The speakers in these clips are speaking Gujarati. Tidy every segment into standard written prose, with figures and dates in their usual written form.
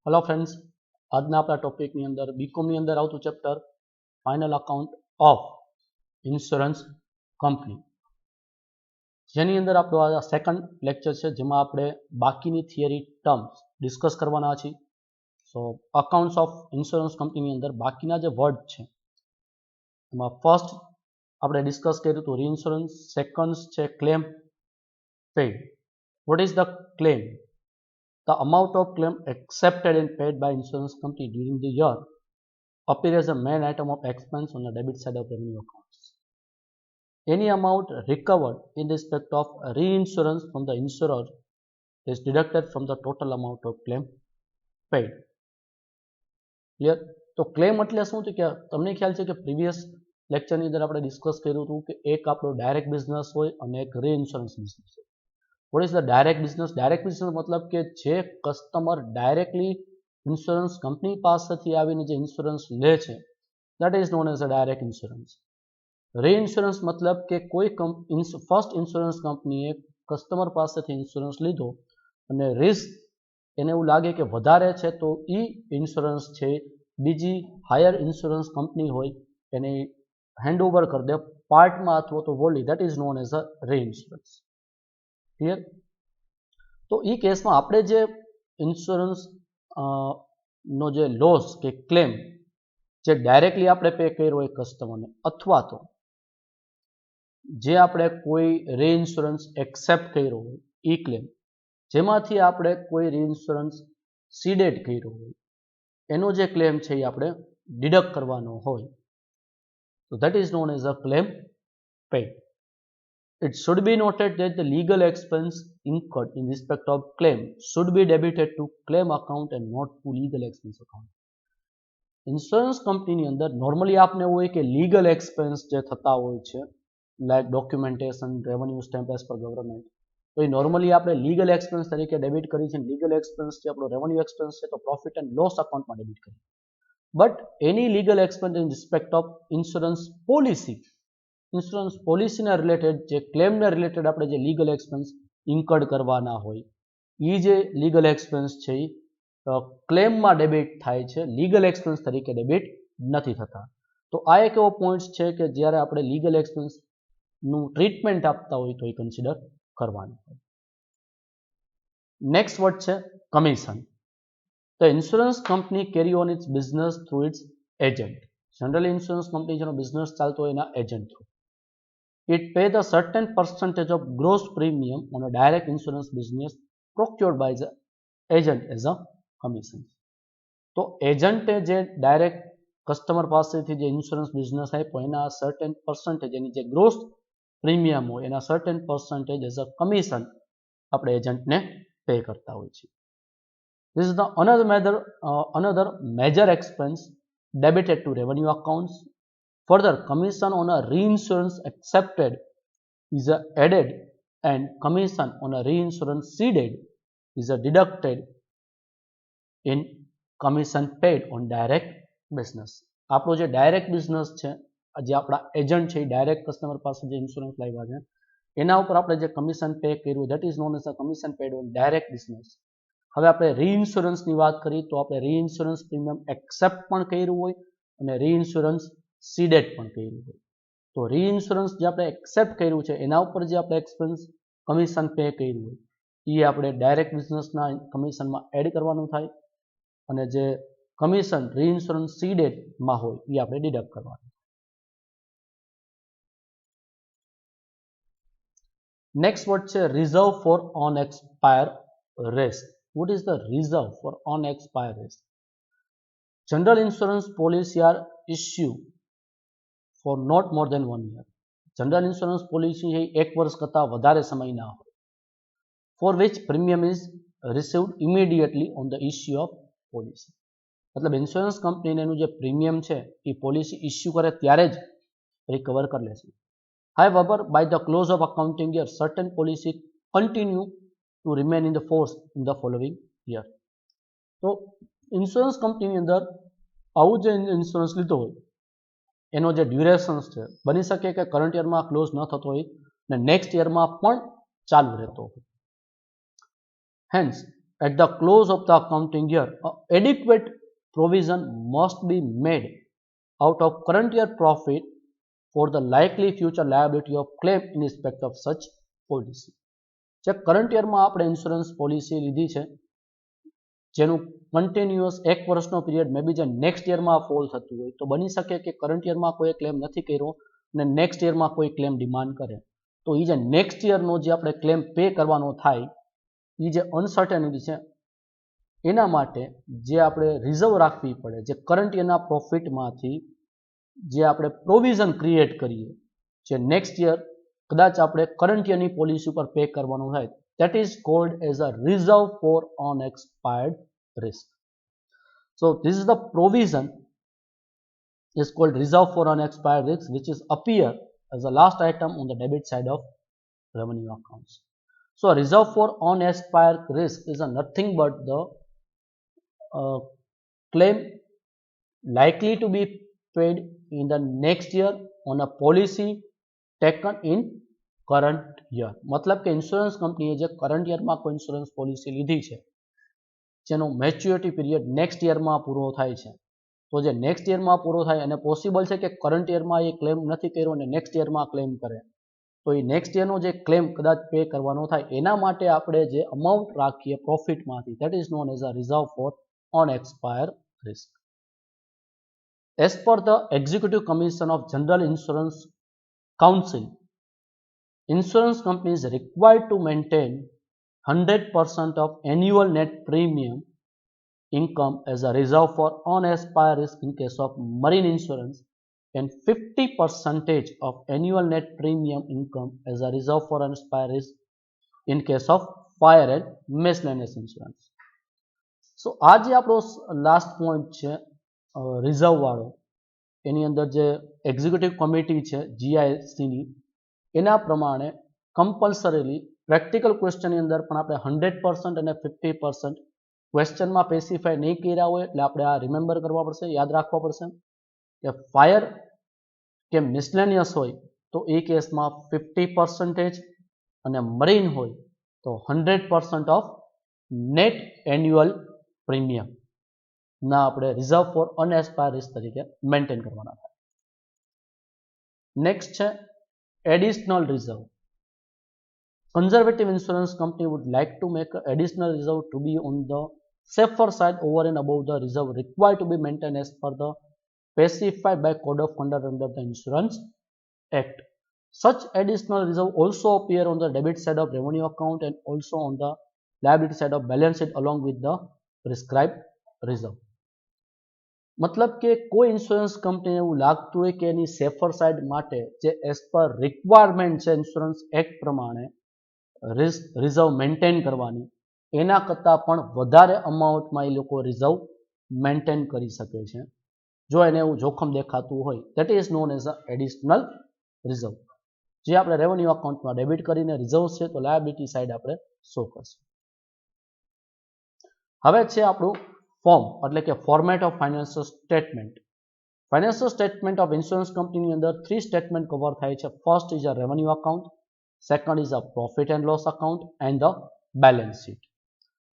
हेलो फ्रेंड्स, આજના આપણા ટોપિકની અંદર બીકોમની અંદર આવતું chapter final account of insurance company, જેની અંદર આપણો આ સેકન્ડ લેક્ચર છે, જેમાં આપણે બાકીની થિયરી ટર્મ્સ ડિસ્કસ કરવાના છીએ. સો અકાઉન્ટ્સ ઓફ ઇન્સ્યોરન્સ કંપનીની અંદર બાકીના જે વર્ડ છે એમાં ફર્સ્ટ આપણે ડિસ્કસ કર્યું હતું રીઇન્સ્યોરન્સ, સેકન્ડ છે claim paid. What is the claim? The amount of claim accepted and paid by insurance company during the year appear as a main item of expense on the debit side of revenue accounts. Any amount recovered in respect of reinsurance from the insurer is deducted from the total amount of claim paid. Clear? તો ક્લેમ એટલે શું છે કે તમને ખ્યાલ છે કે પ્રીવિયસ લેક્ચરની અંદર આપણે ડિસ્કસ કર્યું હતું કે એક આપણો ડાયરેક્ટ બિઝનેસ હોય અને એક રીઇન્સ્યોરન્સ બિઝનેસ હોય. What is the direct business? Direct business मतलब કે જે કસ્ટમર ડાયરેક્ટલી ઇન્સ્યોરન્સ કંપની પાસેથી આવીને જે ઇન્સ્યોરન્સ લે છે, that is known as a direct insurance. રીઇન્સ્યોરન્સ मतलब કે કોઈ ફર્સ્ટ ઇન્સ્યોરન્સ કંપનીએ કસ્ટમર પાસેથી ઇન્સ્યોરન્સ લીધો અને રિસ્ક એને એવું લાગે કે વધારે છે તો એ ઇન્સ્યોરન્સ છે બીજી હાયર ઇન્સ્યોરન્સ કંપની હોય એને હેન્ડઓવર કરી દે પાર્ટમાં અથવા તો volley, that is known as a reinsurance. Clear? તો એ કેસમાં આપણે જે ઇન્સ્યોરન્સ નો જે લોસ કે ક્લેમ જે ડાયરેક્ટલી આપણે પે કર્યો હોય કસ્ટમરને, અથવા તો જે આપણે કોઈ રીઇન્સ્યોરન્સ એક્સેપ્ટ કર્યો હોય એ ક્લેમ, જેમાંથી આપણે કોઈ રીઇન્સ્યોરન્સ સીડેડ કર્યો હોય એનો જે ક્લેમ છે એ આપણે ડિડક્ટ કરવાનો હોય, તો that is known as a claim paid. It should be noted that the legal expense incurred in respect of claim should be debited to claim account and not to legal expense account. Insurance કંપનીની અંદર નોર્મલી આપને એવું હોય કે લીગલ એક્સપેન્સ જે થતા હોય છે, like documentation, revenue stamp as per government, તો એ નોર્મલી આપણે લીગલ એક્સપેન્સ તરીકે ડેબિટ કરી છે. લીગલ એક્સપેન્સ જે આપણો રેવન્યુ એક્સપેન્સ છે તો પ્રોફિટ એન્ડ લોસ અકાઉન્ટમાં ડેબિટ કરી. But any legal expense in respect of insurance policy, insurance પોલિસીના રિલેટેડ જે ક્લેમને રિલેટેડ આપણે જે લીગલ એક્સપેન્સ ઇન્કર્ડ કરવાના હોય એ જે લીગલ એક્સપેન્સ છે એ ક્લેમમાં ડેબિટ થાય છે, લીગલ એક્સપેન્સ તરીકે ડેબિટ નથી થતા. તો આ એક એવો પોઈન્ટ છે કે જ્યારે આપણે લીગલ એક્સપેન્સનું ટ્રીટમેન્ટ આપતા હોય તો એ કન્સિડર કરવાનું હોય. નેક્સ્ટ વર્ડ છે commission. The insurance company carry on its business through its agent. Generally insurance company જેનો બિઝનેસ ચાલતો હોય એના agent through. It pays a certain percentage of gross premium on a direct insurance business procured by the agent as a commission. તો એજન્ટે જે ડાયરેક્ટ કસ્ટમર પાસેથી જે ઇન્સ્યોરન્સ બિઝનેસ આપ્યો એના સર્ટેન પર્સન્ટેજ, એની જે ગ્રોસ પ્રીમિયમ હોય એના certain percentage as a commission આપણે એજન્ટને પે કરતા હોય છે. This is the another major expense debited to revenue accounts. Further, commission on a reinsurance accepted is added and commission on a reinsurance ceded is deducted in commission paid on direct business. આપણો જે ડાયરેક્ટ બિઝનેસ છે, જે આપણા એજન્ટ છે એ ડાયરેક્ટ કસ્ટમર પાસે જે ઇન્સ્યોરન્સ લાવ્યા છે એના ઉપર આપણે જે કમિશન પે કર્યું, that is known as a commission paid on direct business. હવે આપણે રીઇન્સ્યોરન્સની વાત કરીએ તો આપણે રીઇન્સ્યોરન્સ પ્રીમિયમ એક્સેપ્ટ પણ કર્યું હોય અને રીઇન્સ્યોરન્સ સીડેડ પણ કર્યું હોય. તો રીઇન્સ્યોરન્સ જે આપણે એક્સેપ્ટ કર્યું છે એના ઉપર જે આપણે એક્સપેન્સ કમિશન પે કર્યું હોય એ આપણે ડાયરેક્ટ બિઝનેસના કમિશનમાં એડ કરવાનું થાય અને જે કમિશન રીઇન્સ્યોરન્સ સીડેડમાં હોય એ આપણે ડિડક્ટ કરવાનું. નેક્સ્ટ વર્ડ છે reserve for unexpired risk. What is the reserve for unexpired risk? General insurance policy are issued for not more than 1 year. General insurance policy है 1 વર્ષ કરતા વધારે સમયના હોય. For which premium is received immediately on the issue of policy. मतलब ઇન્સ્યોરન્સ કંપનીને એનું જે પ્રીમિયમ છે એ પોલિસી ઇસ્યુ કરે ત્યારે જ રિકવર કરી લેશે. However, by the close of accounting year, certain policy continue to remain in the force in the following year. તો ઇન્સ્યોરન્સ કંપનીની અંદર આવું જે ઇન્સ્યોરન્સ લીધો હોય એનો જે ડ્યુરેશન્સ છે, બની શકે કે કરંટ યરમાં ક્લોઝ ન થતો હોય અને નેક્સ્ટ યરમાં પણ ચાલુ રહેતો હોય. Hence, at the close of the accounting year, adequate provision must be made out of current year profit for the likely future liability of claim in respect of such policy. જે કરંટ યરમાં આપણે ઇન્સ્યોરન્સ પોલિસી લીધી છે જેનું કન્ટિન્યુઅસ 1 વર્ષનો પીરિયડ મે બી જે નેક્સ્ટ યરમાં ફોલ થતું હોય તો બની શકે કે કરંટ યરમાં કોઈ ક્લેમ નથી કર્યો અને નેક્સ્ટ યરમાં કોઈ ક્લેમ ડિમાન્ડ કરે તો એ જે નેક્સ્ટ યરનો જે આપણે ક્લેમ પે કરવાનો થાય એ જે અનસર્ટેનિટી છે એના માટે જે આપણે રિઝર્વ રાખવી પડે જે કરંટ યરના પ્રોફિટમાંથી જે આપણે પ્રોવિઝન ક્રિએટ કરીએ જે નેક્સ્ટ યર કદાચ આપણે કરંટ યરની પોલિસી ઉપર પે કરવાનું થાય that is called as a reserve for unexpired risk. So this is the provision is called reserve for unexpired risk which is appear as the last item on the debit side of revenue accounts. So a reserve for unexpired risk is a nothing but the claim likely to be paid in the next year on a policy taken in current year મતલબ કે ઇન્સ્યોરન્સ કંપનીએ જે કરંટ યરમાં કોઈ ઇન્સ્યોરન્સ પોલિસી લીધી છે જેનો મેચ્યોરિટી પીરિયડ નેક્સ્ટ યરમાં પૂરો થાય છે તો જે નેક્સ્ટ યરમાં પૂરો થાય અને પોસિબલ છે કે કરંટ યરમાં એ ક્લેમ નથી કર્યો અને નેક્સ્ટ યરમાં ક્લેમ કરે તો એ નેક્સ્ટ યરનો જે ક્લેમ કદાચ પે કરવાનો થાય એના માટે આપણે જે અમાઉન્ટ રાખીએ પ્રોફિટમાંથી that is known as a reserve for unexpired risk. As per the Executive Commission of General Insurance Council, insurance companies are required to maintain 100% of annual net premium income as a reserve for unexpired risk in case of marine insurance and 50% of annual net premium income as a reserve for unexpired risk in case of fire and miscellaneous insurance. So આ જે આપણો લાસ્ટ પોઈન્ટ છે રિઝર્વ વાળો એની અંદર જે એક્ઝિક્યુટિવ કમિટી છે જીઆઈસીની એના પ્રમાણે કમ્પલસરીલી પ્રેક્ટિકલ ક્વેશ્ચનની અંદર પણ આપણે 100% અને 50% ક્વેશ્ચનમાં સ્પેસિફાય નહીં કર્યા હોય એટલે આપણે આ રિમેમ્બર કરવા પડશે યાદ રાખવા પડશે કે ફાયર કે મિસલેનિયસ હોય તો એ કેસમાં 50% અને મરીન હોય તો 100% ઓફ નેટ એન્યુઅલ પ્રીમિયમ ના આપણે રિઝર્વ ફોર અનએક્સપાયર્ડ રિસ્ક તરીકે મેન્ટેન કરવાના થાય. નેક્સ્ટ છે additional reserve. Conservative insurance company would like to make an additional reserve to be on the safer side over and above the reserve required to be maintained as per the specified by Code of Conduct under the Insurance Act. Such additional reserve also appear on the debit side of revenue account and also on the liability side of balance sheet along with the prescribed reserve. મતલબ કે કોઈ ઇન્સ્યોરન્સ કંપનીને એવું લાગતું હોય કે એની સેફર સાઇડ માટે જે એઝ પર રિક્વાયરમેન્ટ છે ઇન્સ્યોરન્સ એક્ટ પ્રમાણે રિઝર્વ મેન્ટેન કરવાની એના કરતાં પણ વધારે અમાઉન્ટમાં એ લોકો રિઝર્વ મેન્ટેન કરી શકે છે જો એને એવું જોખમ દેખાતું હોય that is known as a additional reserve જે આપણે રેવન્યુ અકાઉન્ટમાં ડેબિટ કરીને રિઝર્વ છે તો લાયબિલિટી સાઇડ આપણે શો કરશું. હવે છે આપણું ફોર્મ એટલે કે format of financial statement. Financial statement of insurance કંપનીની અંદર 3 સ્ટેટમેન્ટ કવર થાય છે. First is a revenue account, second is a profit and loss account and the balance sheet.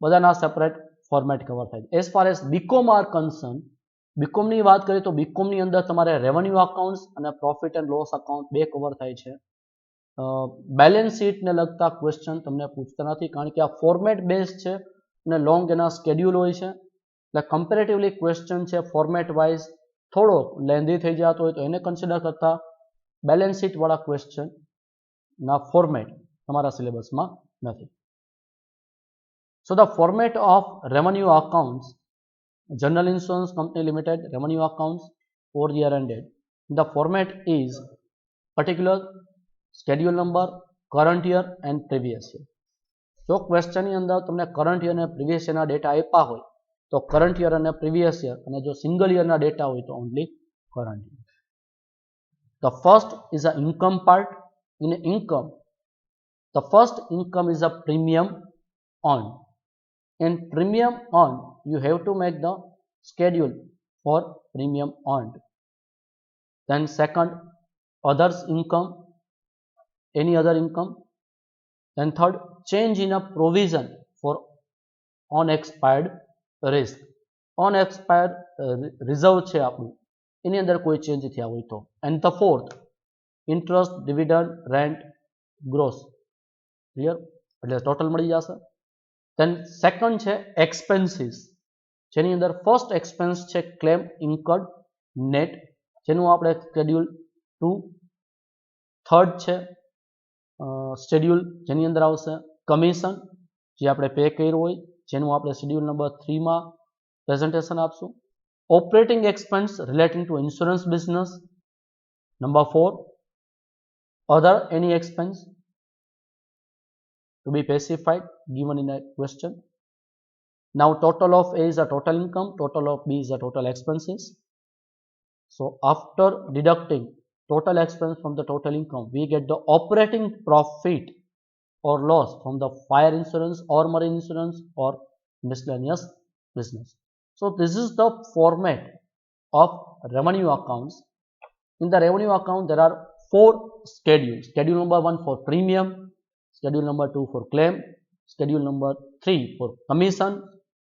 બધાના સેપરેટ ફોર્મેટ કવર થાય છે. As far as BCom are concern, બીકોમની વાત કરીએ તો બીકોમની અંદર તમારે રેવન્યુ અકાઉન્ટ અને પ્રોફિટ એન્ડ લોસ અકાઉન્ટ બે કવર થાય છે. બેલેન્સ શીટને લગતા ક્વેશ્ચન તમને પૂછતા નથી કારણ કે આ ફોર્મેટ બેઝ છે અને લોંગ એના સ્કેડ્યુલ હોય છે એટલે કમ્પેરેટિવલી ક્વેશ્ચન છે ફોર્મેટ વાઇઝ થોડો લેન્ધી થઈ જતો હોય તો એને કન્સિડર કરતા બેલેન્સ શીટ વાળા ક્વેશ્ચન ના ફોર્મેટ તમારા સિલેબસમાં નથી. So the format of revenue accounts general insurance company limited revenue accounts for year ended. The format is particular schedule number, current year and previous year. જો ક્વેશ્ચનની અંદર તમને કરંટ યર અને પ્રીવિયસ યરના ડેટા આપ્યા હોય તો કરંટ યર અને પ્રીવિયસ યર અને જો સિંગલ યરના ડેટા હોય તો only current year. The first is a income part. In income the first income is a premium earned. In premium earned you have to make the schedule for premium earned. Then second, others income, any other income. Then third, change in a provision for unexpired risk. Unexpired reserve છે આપણું, એની અંદર કોઈ ચેન્જ થયા હોય તો. And the fourth, interest, dividend, rent, gross. Clear? એટલે ટોટલ મળી જશે. દેન સેકન્ડ છે એક્સપેન્સીસ, જેની અંદર ફર્સ્ટ એક્સપેન્સ છે ક્લેમ ઇન્કર્ડ નેટ, જેનું આપણે શેડ્યુલ 2. થર્ડ છે શેડ્યુલ, જેની અંદર આવશે કમિશન, જે આપણે પે કર્યું હોય, જેનું આપણે શેડ્યુલ નંબર 3 માં પ્રેઝન્ટેશન આપશું. Operating expense relating two insurance business. Number 4, other any expense to be specified given in a question. Now total of A is a total income, total of B is a total expenses. So after deducting total expense from the total income, we get the operating profit or loss from the fire insurance or marine insurance or miscellaneous business. So this is the format of revenue accounts. In the revenue account there are 4 schedules. Schedule number 1 for premium, schedule number 2 for claim, schedule number 3 for commission,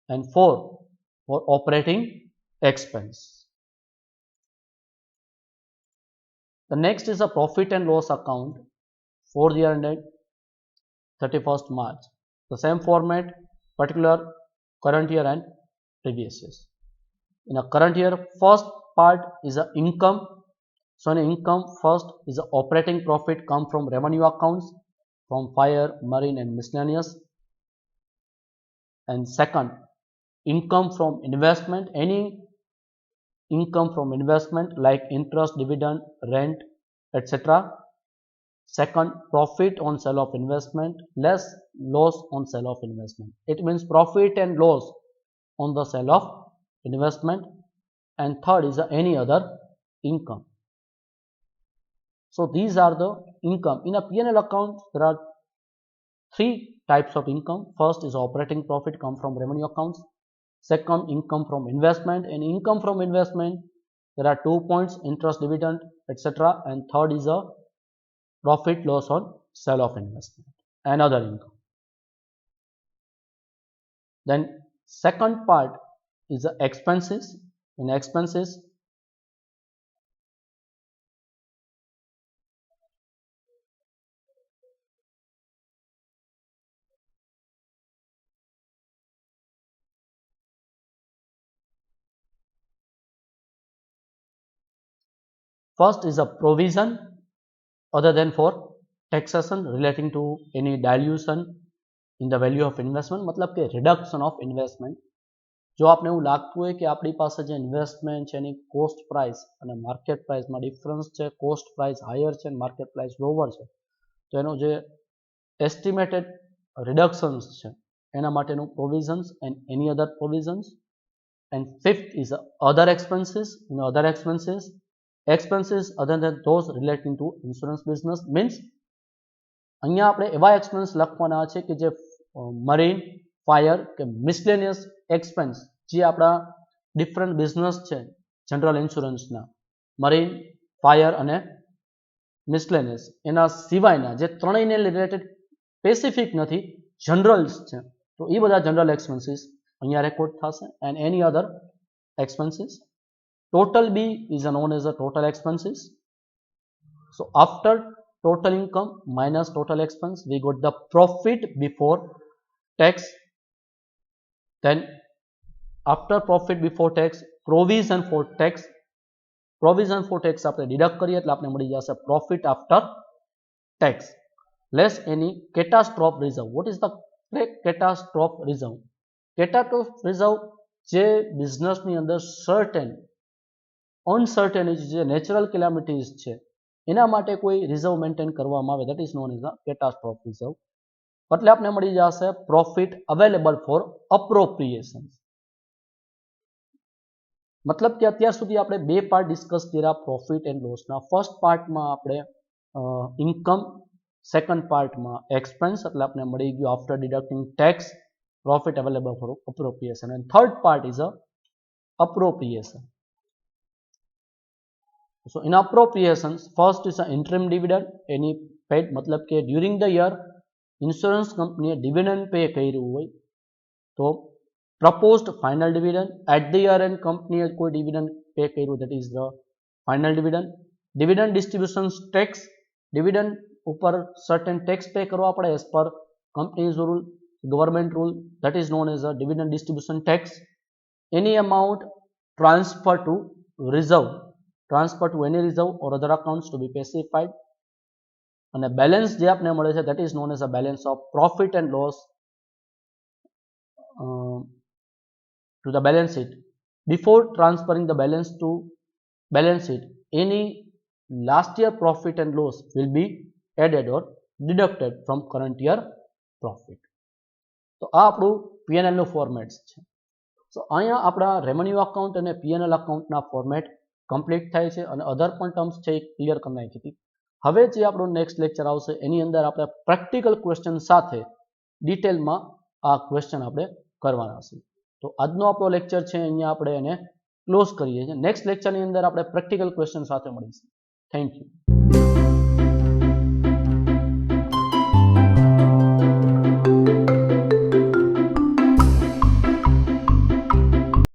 and 4 for operating expense. The next is a profit and loss account for the year ended 31st March. The same format, particular current year and previous years. In a current year, first part is a income. So in income, first is a operating profit come from revenue accounts from fire, marine and miscellaneous. And second, income from investment, any income from investment like interest, dividend, rent, etc. Second, profit on sale of investment less loss on sale of investment. It means profit and loss on the sale of investment. And third is any other income. So these are the income. In a P&L account, there are 3 types of income. First is operating profit come from revenue accounts. Second, income from investment. And income from investment, there are 2 points, interest, dividend, etc. And third is a profit loss on sale of investment and other income. Then second part is the expenses. In expenses, first is a provision other than for taxation relating to any dilution in the value of investment, मतलब કે reduction of investment. જો આપને એવું લાગતું હોય કે આપણી પાસે જે ઇન્વેસ્ટમેન્ટ છે એની કોસ્ટ પ્રાઇસ અને માર્કેટ પ્રાઇસમાં ડિફરન્સ છે, કોસ્ટ પ્રાઇસ હાયર છે અને માર્કેટ પ્રાઇસ લોવર છે, તો એનો જે એસ્ટિમેટેડ રિડક્શન્સ છે એના માટેનું provisions and any other provisions. And fifth is other expenses. In other expenses, expenses other than those relating to insurance business means અહીંયા આપણે એવા એક્સપેન્સ લખવાના છે કે જે મરીન, ફાયર કે મિસલેનિયસ એક્સપેન્સ જે આપણા ડિફરન્ટ બિઝનેસ છે જનરલ ઇન્સ્યોરન્સના, મરીન, ફાયર અને મિસલેનિયસ, એના સિવાયના જે ત્રણેયને રિલેટેડ સ્પેસિફિક નથી, જનરલ્સ છે, તો એ બધા જનરલ એક્સપેન્સીસ અહીંયા રેકોર્ડ થશે. And any other expenses. Total B is known as the total expenses. So after total income minus total expense, we got the profit before tax. Then after profit before tax, provision for tax. Provision for tax આપણે deduct કરીએ એટલે આપણે મળી જશે profit after tax less any catastrophe reserve. What is the catastrophe reserve? Catastrophe reserve જે બિઝનેસની અંદર certain અનસર્ટેનિટી જે નેચરલ કેલામિટીઝ છે એના માટે કોઈ રિઝર્વ મેન્ટેન કરવામાં આવે, that is known as a catastrophe reserve. એટલે આપણે મળી જશે પ્રોફિટ અવેલેબલ ફોર અપ્રોપ્રિએશન. મતલબ કે અત્યાર સુધી આપણે 2 પાર્ટ ડિસ્કસ કર્યા પ્રોફિટ એન્ડ લોસના. ફર્સ્ટ પાર્ટમાં આપણે ઇન્કમ, સેકન્ડ પાર્ટમાં એક્સપેન્સ, એટલે આપણે મળી ગયું after deducting tax profit available for appropriation. And third part is a appropriation. So in appropriations, first is an interim dividend, any paid, मतलब के during the year insurance company dividend pay કર્યું હોય તો proposed final dividend at the year end કંપનીએ કોઈ ડિવિડન્ડ પે કર્યું, that is the final dividend. Dividend distribution tax, dividend ઉપર સર્ટેન ટેક્સ પે કરવા પડે as per companies rule, government rule, that is known as a dividend distribution tax. Any amount transfer to reserve, transfer to any reserve or other accounts to be pacified. અને બેલેન્સ જે આપને મળે છે that is known as a balance of profit and loss to the balance sheet. Before transferring the balance to balance sheet, any last year profit and loss will be added or deducted from current year profit. તો આ આપણું P&L નું ફોર્મેટ છે. સો અહીંયા આપણા રેવન્યુ અકાઉન્ટ અને P&L અકાઉન્ટના ફોર્મેટ કમ્પ્લીટ થાય છે અને અધર પણ ટર્મ્સ છે એ ક્લિયર કરી નાખી હતી. હવે જે આપણું નેક્સ્ટ લેક્ચર આવશે એની અંદર આપણે પ્રેક્ટિકલ ક્વેશ્ચન સાથે ડિટેલમાં આ ક્વેશ્ચન આપણે કરવાના છે. તો આજનો આપણો લેક્ચર છે અહીંયા આપણે એને ક્લોઝ કરીએ છીએ. નેક્સ્ટ લેક્ચરની અંદર આપણે પ્રેક્ટિકલ ક્વેશ્ચન સાથે મળીશું. Thank you.